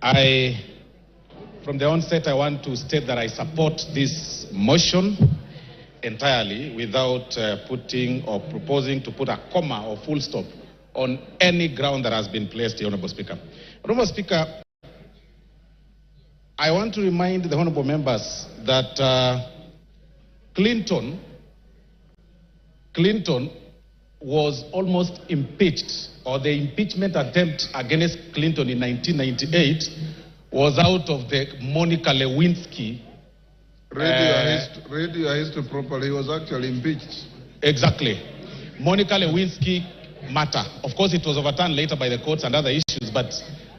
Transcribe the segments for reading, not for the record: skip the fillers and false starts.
From the onset, I want to state that I support this motion entirely without putting or proposing to put a comma or full stop on any ground that has been placed, the Honorable Speaker. Honorable Speaker, I want to remind the honorable members that Clinton was almost impeached, or the impeachment attempt against Clinton in 1998 was out of the Monica Lewinsky. Read your history properly. He was actually impeached. Exactly. Monica Lewinsky matter. Of course, it was overturned later by the courts and other issues, but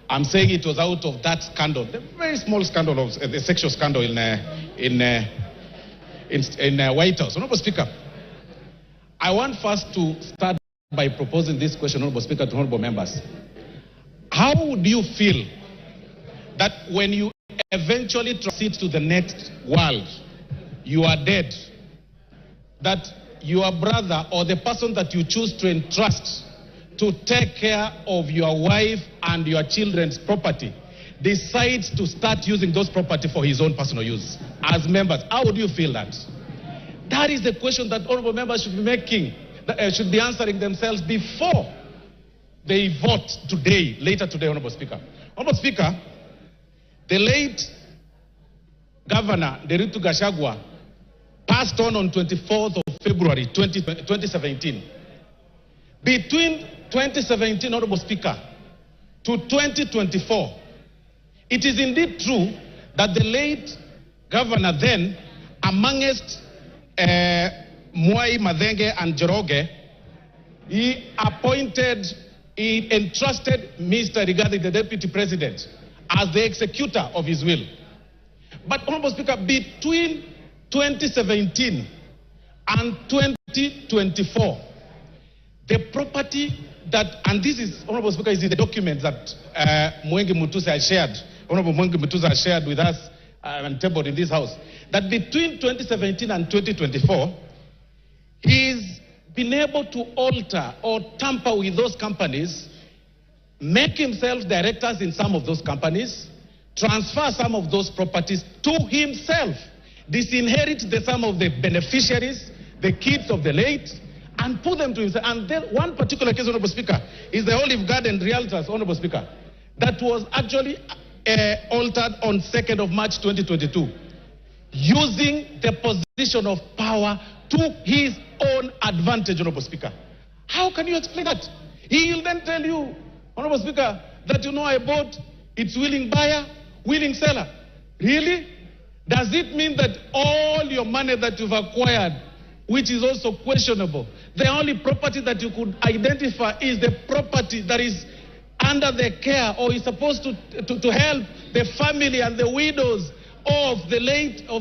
I'm saying it was out of that scandal, the very small scandal of the sexual scandal in White House. Honorable Speaker, I want first to start by proposing this question, Honorable Speaker, to honorable members. How would you feel that when you eventually transit to the next world, you are dead, that your brother or the person that you choose to entrust to take care of your wife and your children's property decides to start using those property for his own personal use? As members, how would you feel that? That is the question that honorable members should be making, should be answering themselves before they vote today, later today, Honorable Speaker. Honorable Speaker, the late Governor Gachagua passed on 24th of February 2017. Between 2017, Honorable Speaker, to 2024, it is indeed true that the late governor then, amongst Mwai, Madenge and Joroge, he entrusted Mr. Rigathi, the deputy president, as the executor of his will. But, Honorable Speaker, between 2017 and 2024, the property that, and this is, Honorable Speaker, is in the document that Mwengi Mutusa has shared, Honorable Mwengi Mutusa has shared with us and tabled in this house, that between 2017 and 2024, he's been able to alter or tamper with those companies, make himself directors in some of those companies, transfer some of those properties to himself, disinherit some of the beneficiaries, the kids of the late, and put them to himself. And then one particular case, Honorable Speaker, is the Olive Garden Realtors, Honorable Speaker, that was actually altered on 2nd of March 2022, using the position of power to his own advantage, Honorable Speaker. How can you explain that? He will then tell you, Honorable Speaker, that I bought, it's willing buyer, willing seller. Really? Does it mean that all your money that you've acquired, which is also questionable, the only property that you could identify is the property that is under the care or is supposed to help the family and the widows of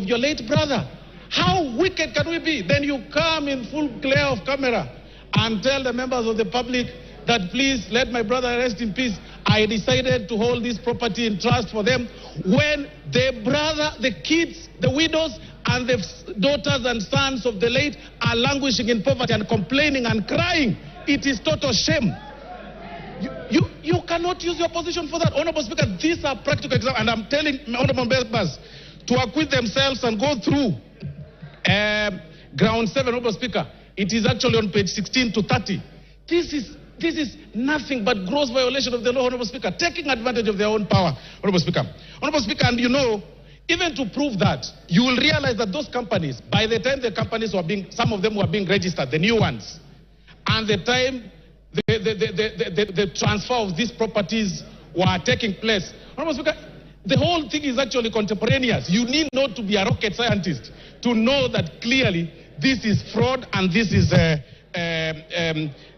your late brother? How wicked can we be? Then you come in full glare of camera and tell the members of the public that please let my brother rest in peace. I decided to hold this property in trust for them, when the brother, the kids, the widows, and the daughters and sons of the late are languishing in poverty and complaining and crying. It is total shame. You cannot use your position for that. Honorable Speaker, these are practical examples, and I'm telling honorable members to acquit themselves and go through ground 7, Honorable Speaker. It is actually on page 16 to 30. This is nothing but gross violation of the law, Honorable Speaker, taking advantage of their own power, Honorable Speaker. Honorable Speaker, and even to prove that, you will realize that those companies, by the time the companies were some of them were being registered, the new ones, and the time the transfer of these properties were taking place, Honorable Speaker, the whole thing is actually contemporaneous. You need not to be a rocket scientist to know that clearly this is fraud and this is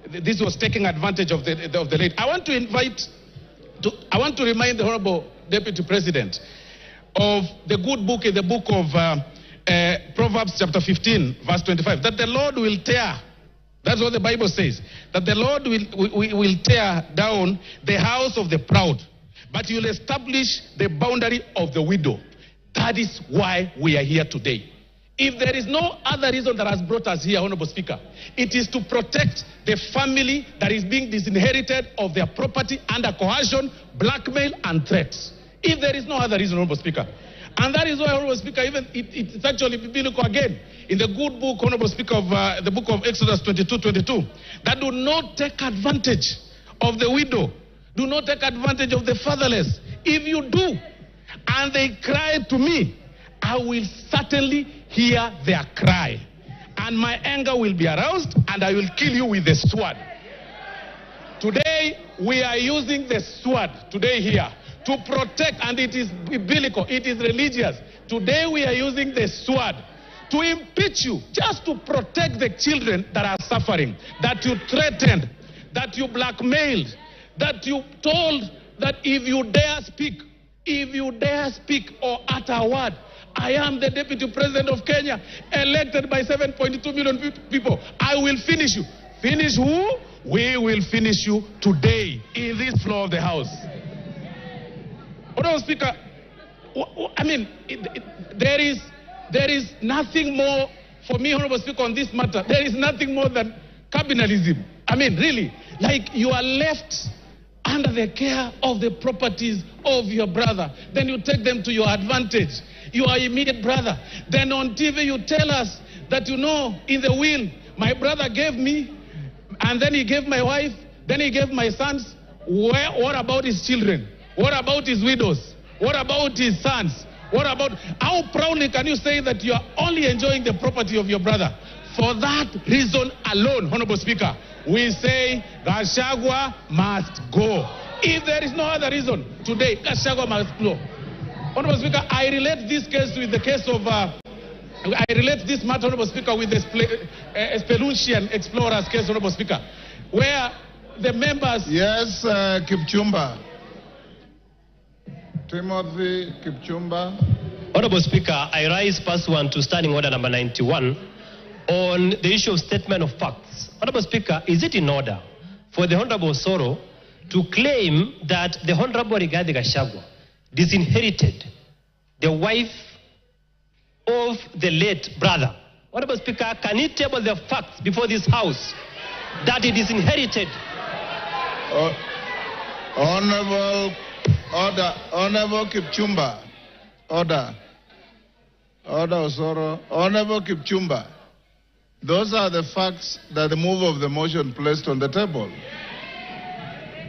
this was taking advantage of the late. I want to remind the Honorable Deputy President of the good book in the book of Proverbs chapter 15, verse 25, that the Lord will tear, that's what the Bible says, that the Lord will tear down the house of the proud, but he will establish the boundary of the widow. That is why we are here today. If there is no other reason that has brought us here, Honorable Speaker, it is to protect the family that is being disinherited of their property under coercion, blackmail, and threats. if there is no other reason, Honorable Speaker. And that is why, Honorable Speaker, even it's actually biblical again. In the good book, Honorable Speaker, of the book of Exodus 22:22, that do not take advantage of the widow, do not take advantage of the fatherless. If you do, and they cry to me, I will certainly hear their cry. And my anger will be aroused, and I will kill you with the sword. Today, we are using the sword, today here, to protect, and it is biblical, it is religious. Today, we are using the sword to impeach you, just to protect the children that are suffering, that you threatened, that you blackmailed, that you told that if you dare speak or utter a word, I am the Deputy President of Kenya, elected by 7.2 million people. I will finish you. Finish who? We will finish you today in this floor of the House. Honorable Speaker, I mean, there is nothing more for me, Honorable Speaker, on this matter. There is nothing more than cabinalism. I mean, really, like you are left under the care of the properties of your brother. Then you take them to your advantage. Your immediate brother. Then on TV you tell us that, you know, in the will, my brother gave me, and then he gave my wife, then he gave my sons. What about his children? What about his widows? What about his sons? What about, how proudly can you say that you are only enjoying the property of your brother? For that reason alone, Honorable Speaker, we say Gachagua must go. If there is no other reason, today Gachagua must go. Honorable Speaker, I relate this case with the case of, I relate this matter, Honorable Speaker, with the Spelunchian explorers case, Honorable Speaker, where the members... Yes, Kipchumba. Timothy Kipchumba. Honorable Speaker, I rise pursuant to Standing Order number 91 on the issue of statement of facts. Honorable Speaker, is it in order for the Honorable Osoro to claim that the Honorable Rigathi Gachagua disinherited the wife of the late brother? Honorable Speaker, can you table the facts before this House that he disinherited? Honorable Kipchumba. Order, Osoro. Honorable Kipchumba. Those are the facts that the move of the motion placed on the table.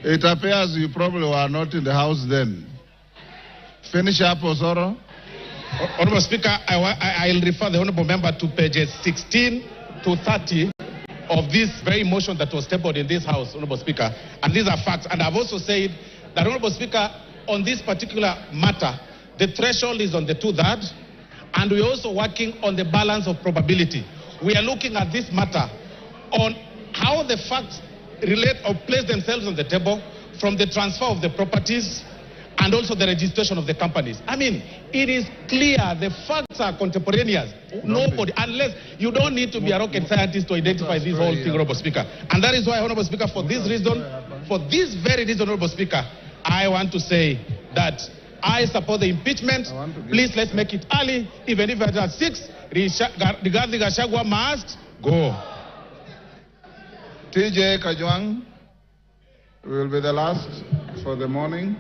It appears you probably were not in the House then. Finish up, Osoro. Honorable Speaker, I'll refer the Honorable Member to pages 16 to 30 of this very motion that was tabled in this House, Honorable Speaker. And these are facts. And I've also said that, Honorable Speaker, on this particular matter, the threshold is on the 2/3, and we're also working on the balance of probability. We are looking at this matter on how the facts relate or place themselves on the table from the transfer of the properties and also the registration of the companies. I mean, it is clear, the facts are contemporaneous. Nobody, unless you don't need to be a rocket scientist to identify this whole thing, Honorable Speaker. And that is why, Honorable Speaker, for this reason, for this very reason, Honorable Speaker, I want to say that I support the impeachment. Please, let's make it early. Even if it's at 6, Rigathi Gachagua must go. TJ Kajwang will be the last for the morning.